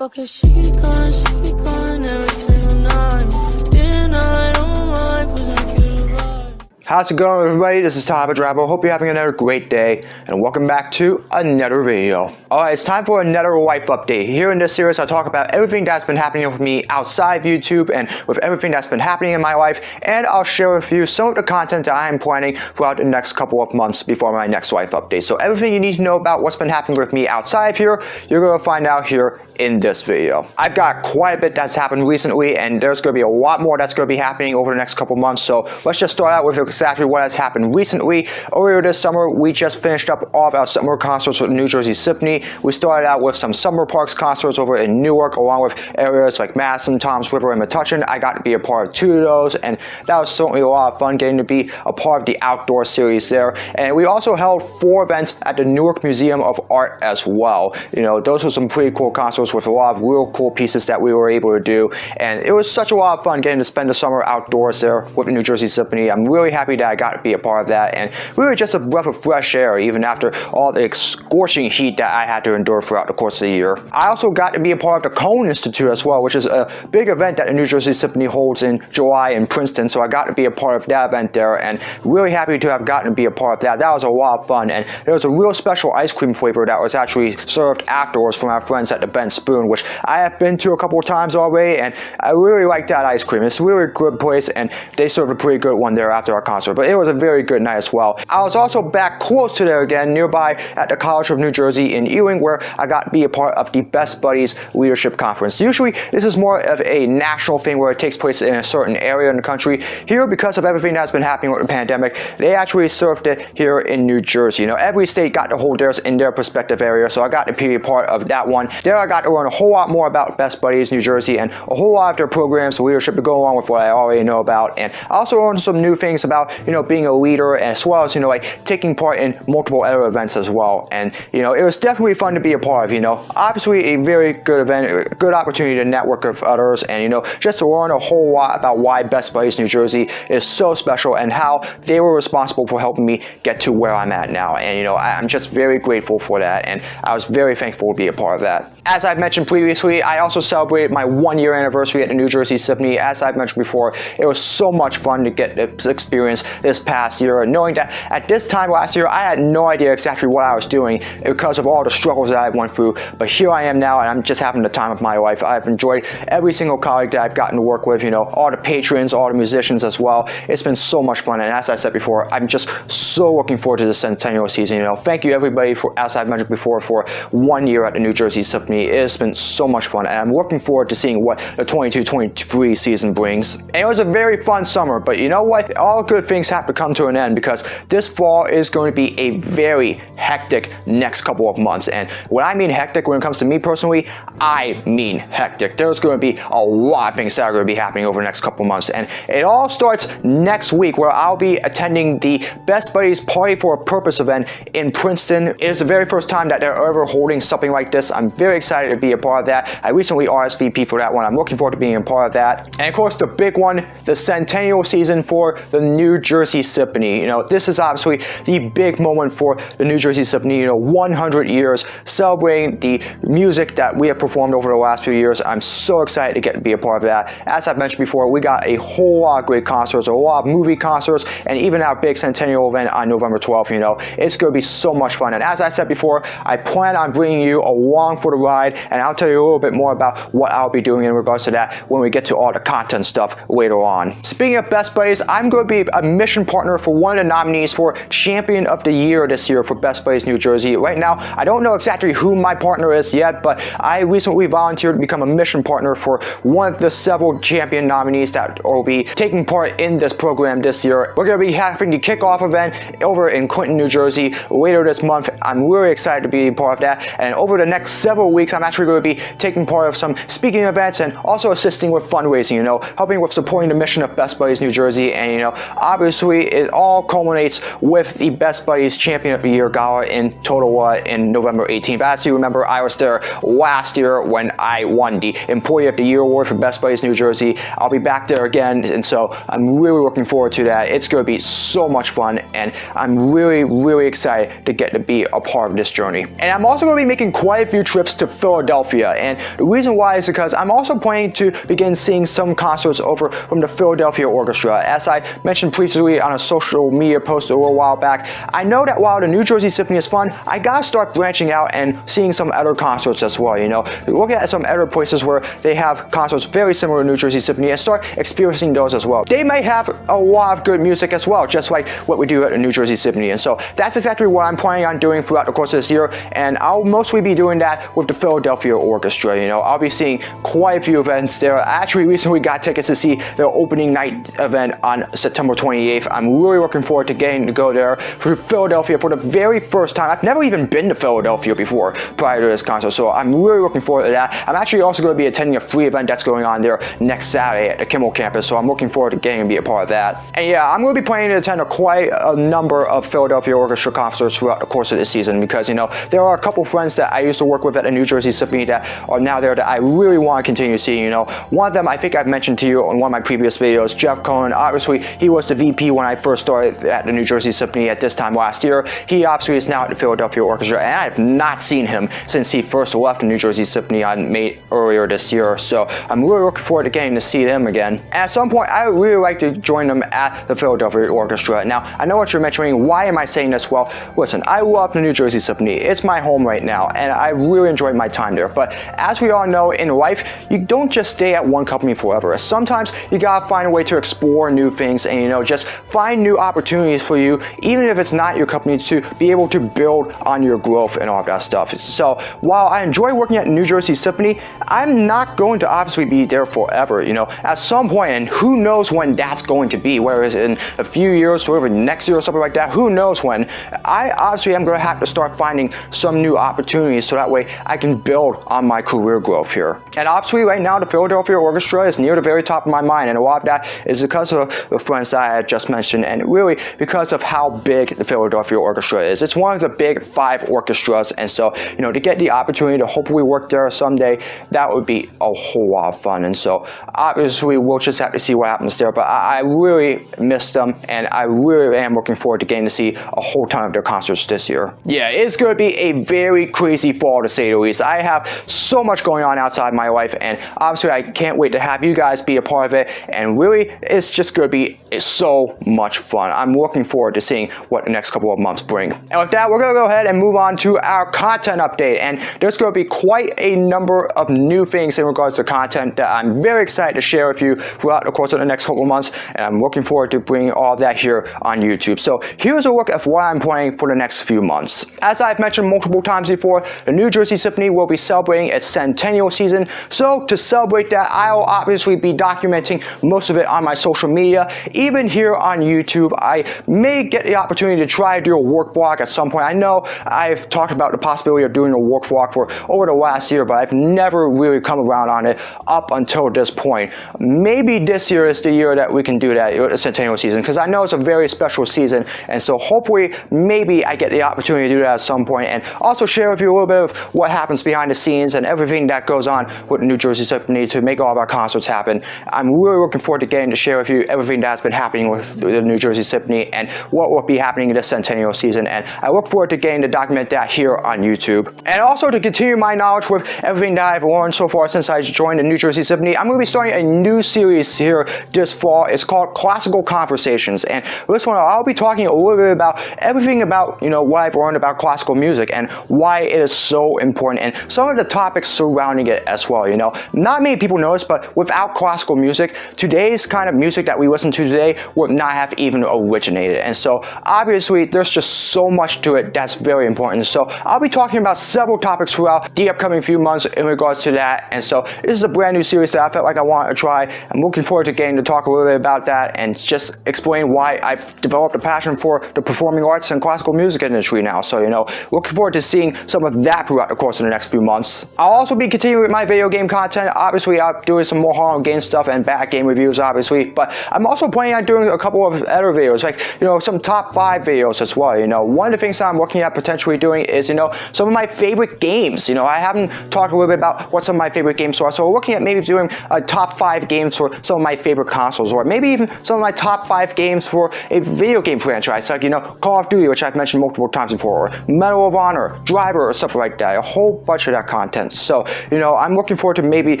Okay, she be going every single night. Day and night on my mind, pushing a cute vibe. How's it going, everybody? This is Tyler Drabo. Hope you're having another great day, and welcome back to another video. Alright, it's time for another life update. Here in this series, I talk about everything that's been happening with me outside of YouTube and with everything that's been happening in my life, and I'll share with you some of the content that I am planning throughout the next couple of months before my next life update. So everything you need to know about what's been happening with me outside of here, you're going to find out here in this video. I've got quite a bit that's happened recently, and there's going to be a lot more that's going to be happening over the next couple months. So let's just start out with exactly what has happened recently. Earlier this summer, we just finished up all of our summer concerts with New Jersey Symphony. We started out with some summer parks concerts over in Newark, along with areas like Madison, Toms River, and Metuchen. I got to be a part of two of those, and that was certainly a lot of fun getting to be a part of the outdoor series there. And we also held 4 events at the Newark Museum of Art as well. You know, those were some pretty cool concerts with a lot of real cool pieces that we were able to do, and it was such a lot of fun getting to spend the summer outdoors there with the New Jersey Symphony. I'm really happy that I got to be a part of that, and really just a breath of fresh air even after all the scorching heat that I had to endure throughout the course of the year. I also got to be a part of the Cone Institute as well, which is a big event that the New Jersey Symphony holds in July in Princeton, so I got to be a part of that event there, and really happy to have gotten to be a part of that. That was a lot of fun, and there was a real special ice cream flavor that was actually served afterwards from our friends at the Ben Spoon, which I have been to a couple of times already, and I really like that ice cream. It's a really good place, and they serve a pretty good one there after our concert, but it was a very good night as well. I was also back close to there again, nearby at the College of New Jersey in Ewing, where I got to be a part of the Best Buddies Leadership Conference. Usually, this is more of a national thing where it takes place in a certain area in the country. Here, because of everything that's been happening with the pandemic, they actually served it here in New Jersey. You know, every state got to hold theirs in their respective area, so I got to be a part of that one. There I got to learn a whole lot more about Best Buddies New Jersey and a whole lot of their programs, leadership to go along with what I already know about. And I also learned some new things about, you know, being a leader, as well as, you know, like taking part in multiple other events as well. And, you know, it was definitely fun to be a part of, you know. Obviously a very good event, a good opportunity to network with others, and, you know, just to learn a whole lot about why Best Buddies New Jersey is so special and how they were responsible for helping me get to where I'm at now. And, you know, I'm just very grateful for that, and I was very thankful to be a part of that. As I've mentioned previously, I also celebrated my 1-year anniversary at the New Jersey Symphony. As I've mentioned before, it was so much fun to get this experience this past year, knowing that at this time last year, I had no idea exactly what I was doing because of all the struggles that I went through. But here I am now, and I'm just having the time of my life. I've enjoyed every single colleague that I've gotten to work with, you know, all the patrons, all the musicians as well. It's been so much fun, and as I said before, I'm just so looking forward to the Centennial season. You know, thank you everybody for, as I've mentioned before, for 1 year at the New Jersey Symphony. It's been so much fun, and I'm looking forward to seeing what the 22-23 season brings. And it was a very fun summer, but you know what? All good things have to come to an end, because this fall is going to be a very hectic next couple of months. And when I mean hectic, when it comes to me personally, I mean hectic. There's going to be a lot of things that are going to be happening over the next couple of months, and it all starts next week, where I'll be attending the Best Buddies Party for a Purpose event in Princeton. It is the very first time that they're ever holding something like this. I'm very excited to be a part of that. I recently RSVP for that one. I'm looking forward to being a part of that. And of course, the big one, the Centennial season for the New Jersey Symphony. You know, this is obviously the big moment for the New Jersey Symphony. You know, 100 years celebrating the music that we have performed over the last few years. I'm so excited to get to be a part of that. As I've mentioned before, we got a whole lot of great concerts, a lot of movie concerts, and even our big Centennial event on November 12th. You know, it's going to be so much fun. And as I said before, I plan on bringing you along for the ride, and I'll tell you a little bit more about what I'll be doing in regards to that when we get to all the content stuff later on. Speaking of Best Buddies, I'm going to be a mission partner for one of the nominees for Champion of the Year this year for Best Buddies New Jersey. Right now, I don't know exactly who my partner is yet, but I recently volunteered to become a mission partner for one of the several champion nominees that will be taking part in this program this year. We're going to be having the kickoff event over in Clinton, New Jersey later this month. I'm really excited to be a part of that, and over the next several weeks, I'm actually going to be taking part of some speaking events and also assisting with fundraising, you know, helping with supporting the mission of Best Buddies New Jersey. And, you know, obviously it all culminates with the Best Buddies Champion of the Year Gala in Totowa in November 18th. As you remember, I was there last year when I won the Employee of the Year Award for Best Buddies New Jersey. I'll be back there again, and so I'm really looking forward to that. It's going to be so much fun, and I'm really excited to get to be a part of this journey. And I'm also going to be making quite a few trips to Philadelphia, and the reason why is because I'm also planning to begin seeing some concerts over from the Philadelphia Orchestra. As I mentioned previously on a social media post a little while back, I know that while the New Jersey Symphony is fun, I gotta start branching out and seeing some other concerts as well, you know. Look at some other places where they have concerts very similar to New Jersey Symphony and start experiencing those as well. They may have a lot of good music as well, just like what we do at the New Jersey Symphony, and so that's exactly what I'm planning on doing throughout the course of this year, and I'll mostly be doing that with the Philadelphia Orchestra. You know, I'll be seeing quite a few events there. I actually recently got tickets to see their opening night event on September 28th. I'm really looking forward to getting to go there for Philadelphia for the very first time. I've never even been to Philadelphia before prior to this concert, so I'm really looking forward to that. I'm actually also going to be attending a free event that's going on there next Saturday at the Kimmel campus, so I'm looking forward to getting to be a part of that. And yeah, I'm going to be planning to attend quite a number of Philadelphia Orchestra concerts throughout the course of this season because, you know, there are a couple friends that I used to work with at the New Jersey Symphony that are now there that I really want to continue seeing. You know, one of them I think I've mentioned to you on one of my previous videos, Jeff Cohen. Obviously, he was the VP when I first started at the New Jersey Symphony at this time last year. He obviously is now at the Philadelphia Orchestra, and I have not seen him since he first left the New Jersey Symphony on May earlier this year. So I'm really looking forward to getting to see them again. And at some point, I would really like to join them at the Philadelphia Orchestra. Now, I know what you're mentioning. Why am I saying this? Well, listen, I love the New Jersey Symphony. It's my home right now, and I really enjoyed my time there. But as we all know, in life, you don't just stay at one company forever. Sometimes you gotta find a way to explore new things and, you know, just find new opportunities for you, even if it's not your company, to be able to build on your growth and all that stuff. So while I enjoy working at New Jersey Symphony, I'm not going to obviously be there forever. You know, at some point, and who knows when that's going to be, whether it's in a few years or next year or something like that, who knows when, I obviously am going to have to start finding some new opportunities so that way I can build on my career growth here. And obviously right now the Philadelphia Orchestra is near the very top of my mind, and a lot of that is because of the friends that I had just mentioned, and really because of how big the Philadelphia Orchestra is. It's one of the big 5 orchestras, and so, you know, to get the opportunity to hopefully work there someday, that would be a whole lot of fun. And so obviously we'll just have to see what happens there, but I really miss them, and I really am looking forward to getting to see a whole ton of their concerts this year. Yeah, it's going to be a very crazy fall to say the least. I have so much going on outside my life, and obviously I can't wait to have you guys be a part of it, and really it's just going to be so much fun. I'm looking forward to seeing what the next couple of months bring. And with that, we're going to go ahead and move on to our content update, and there's going to be quite a number of new things in regards to content that I'm very excited to share with you throughout the course of the next couple of months, and I'm looking forward to bringing all of that here on YouTube. So here's a look at what I'm planning for the next few months. As I've mentioned multiple times before, the New Jersey Symphony will be celebrating its Centennial season, so to celebrate that, I'll obviously be documenting most of it on my social media. Even here on YouTube, I may get the opportunity to try to do a work vlog at some point. I know I've talked about the possibility of doing a work vlog for over the last year, but I've never really come around on it up until this point. Maybe this year is the year that we can do that, the Centennial season, because I know it's a very special season, and so hopefully maybe I get the opportunity to do that at some point, and also share with you a little bit of what happens behind the scenes and everything that goes on with the New Jersey Symphony to make all of our concerts happen. I'm really looking forward to getting to share with you everything that's been happening with the New Jersey Symphony and what will be happening in this Centennial season, and I look forward to getting to document that here on YouTube. And also to continue my knowledge with everything that I've learned so far since I joined the New Jersey Symphony, I'm going to be starting a new series here this fall. It's called Classical Conversations, and this one I'll be talking a little bit about everything about, you know, what I've learned about classical music and why it is so important, and some of the topics surrounding it as well. You know, not many people know this, but without classical music, today's kind of music that we listen to today would not have even originated. And so obviously there's just so much to it that's very important. So I'll be talking about several topics throughout the upcoming few months in regards to that. And so this is a brand new series that I felt like I wanted to try. I'm looking forward to getting to talk a little bit about that and just explain why I've developed a passion for the performing arts and classical music industry now. So, you know, looking forward to seeing some of that throughout the course of the next few months. I'll also be continuing with my video game content. Obviously, I'm doing some more horror game stuff and bad game reviews, obviously, but I'm also planning on doing doing a couple of other videos, like, some top 5 videos as well. One of the things that I'm looking at potentially doing is, some of my favorite games. I haven't talked a little bit about what some of my favorite games are, so we're looking at maybe doing a top 5 games for some of my favorite consoles, or maybe even some of my top 5 games for a video game franchise, like, Call of Duty, which I've mentioned multiple times before, or Medal of Honor, Driver, or something like that. A whole bunch of that content. So, I'm looking forward to maybe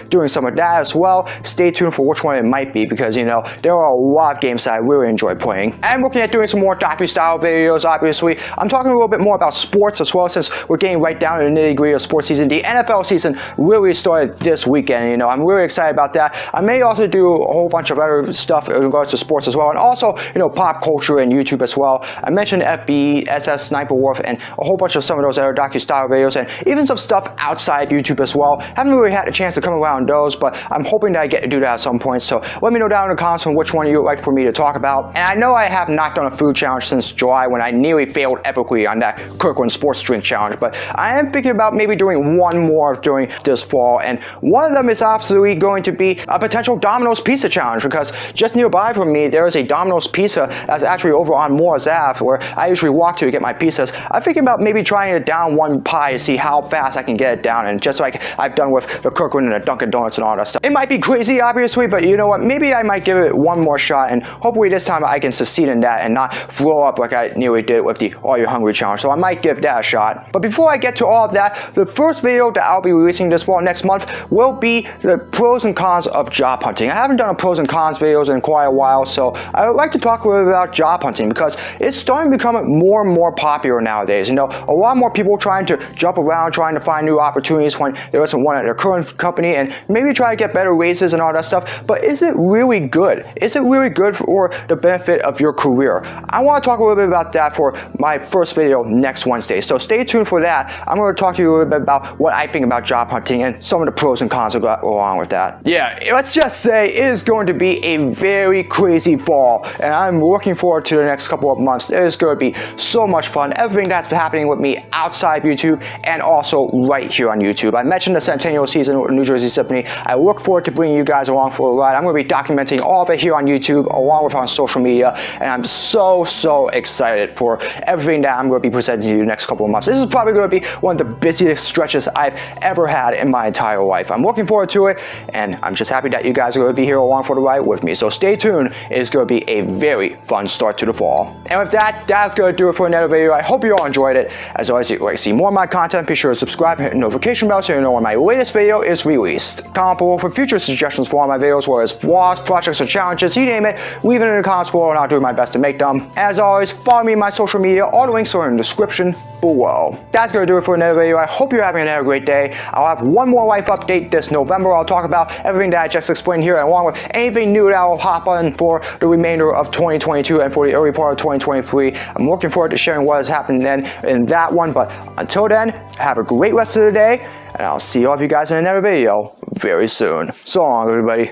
doing some of that as well. Stay tuned for which one it might be, because, there are a lot of games that I really enjoy playing. I'm looking at doing some more docu-style videos, obviously. I'm talking a little bit more about sports as well, since we're getting right down to the nitty-gritty of sports season. The NFL season really started this weekend, I'm really excited about that. I may also do a whole bunch of other stuff in regards to sports as well, and also, pop culture and YouTube as well. I mentioned FB, SS, Sniper Wolf, and a whole bunch of some of those other docu-style videos, and even some stuff outside of YouTube as well. Haven't really had a chance to come around those, but I'm hoping that I get to do that at some point, so let me know down in the comments on which one you would like for me to talk about. And I know I have not done a food challenge since July, when I nearly failed epically on that Kirkland sports drink challenge, but I am thinking about maybe doing one more during this fall, and one of them is absolutely going to be a potential Domino's pizza challenge, because just nearby from me there is a Domino's pizza that's actually over on Moore's Ave, where I usually walk to get my pizzas. I'm thinking about maybe trying to down one pie to see how fast I can get it down, and just like I've done with the Kirkland and the Dunkin' Donuts and all that stuff. It might be crazy, obviously, but you know what, maybe I might give it one more shot, and hopefully this time I can succeed in that and not throw up like I nearly did with the Are You Hungry challenge, so I might give that a shot. But before I get to all of that, the first video that I'll be releasing this fall next month will be the pros and cons of job hunting. I haven't done a pros and cons videos in quite a while, so I would like to talk a little bit about job hunting, because it's starting to become more and more popular nowadays. A lot more people trying to jump around, trying to find new opportunities when there isn't one at their current company, and maybe try to get better raises and all that stuff. But is it really good? Is it really good for the benefit of your career? I want to talk a little bit about that for my first video next Wednesday, so stay tuned for that. I'm going to talk to you a little bit about what I think about job hunting and some of the pros and cons that go along with that. Yeah, let's just say it is going to be a very crazy fall, and I'm looking forward to the next couple of months. It is going to be so much fun. Everything that's happening with me outside YouTube and also right here on YouTube. I mentioned the Centennial season with New Jersey Symphony. I look forward to bringing you guys along for a ride. I'm going to be documenting all of it here on YouTube, along with on social media, and I'm so excited for everything that I'm going to be presenting to you the next couple of months. This is probably going to be one of the busiest stretches I've ever had in my entire life. I'm looking forward to it, and I'm just happy that you guys are going to be here along for the ride with me. So stay tuned. It's going to be a very fun start to the fall. And with that, that's going to do it for another video. I hope you all enjoyed it. As always, if you like to see more of my content, be sure to subscribe and hit the notification bell so you know when my latest video is released. Comment below for future suggestions for all my videos, whether it's vlogs, projects, or challenges, you name it. Leave it in the comments below, and I'll do my best to make them. As always, follow me on my social media. All the links are in the description below. That's going to do it for another video. I hope you're having another great day. I'll have one more life update this November. I'll talk about everything that I just explained here, along with anything new that I'll hop on for the remainder of 2022 and for the early part of 2023. I'm looking forward to sharing what has happened then in that one, but until then, have a great rest of the day, and I'll see all of you guys in another video very soon. So long, everybody.